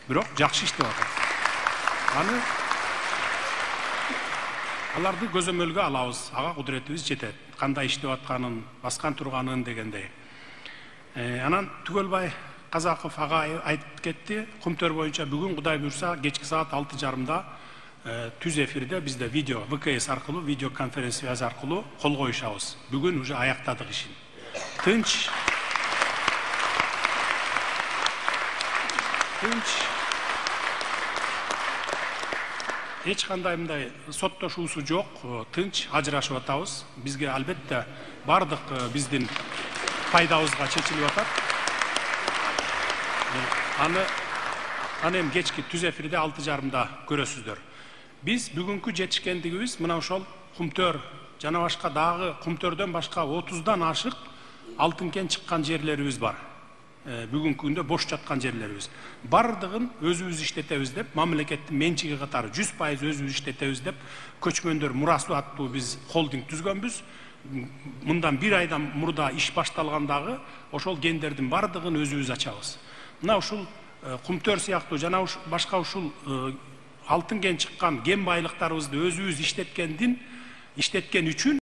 бирок жакшы иштеп атат. Аны аларды көзөмөлгө алабыз, ага кудуретибиз жетет. Кандай иштеп атканын, баскан турганын дегендей. Анан Түгөлбай Казаков ага айтып кетти. Кумтөр боюнча бүгүн Кудай буйрса кечки саат 6:30 түз эфирде бизде видео ВКС аркылуу, видео конференция аркылуу кол коюшабыз. Бүгүн уже аяктадык ишин. Тынч эч кандай мындай соттошуусу жок, тынч ажырашып атабыз. Бизге албетте бардык биздин пайдабызга чечилип атат. Аны эми кечки түз эфирде 6:30 көрөсүздөр. Биз бүгүнкү жетишкендигибиз мына ошол Кумтөр жана башка дагы Кумтөрдөн башка 30дан ашык алтын кен чыккан жерлерибиз бар. Бүгүнкү күндө бош жаткан жерлерибиз. Бардыгын өзүбүз иштетебиз деп, мамлекеттин менчиги катары 100% өзүбүз иштетебиз деп, көчмөндөр мурасы аттуу биз холдинг түзгөнбүз. Мындан 1 айдан мурда иш башталгандагы ошол кендердин бардыгын өзүбүз ачабыз. Мына ушул Кумтөр сыяктуу жана башка ушул алтын кен чыккан кен байлыктарыбызды өзүбүз иштеткен үчүн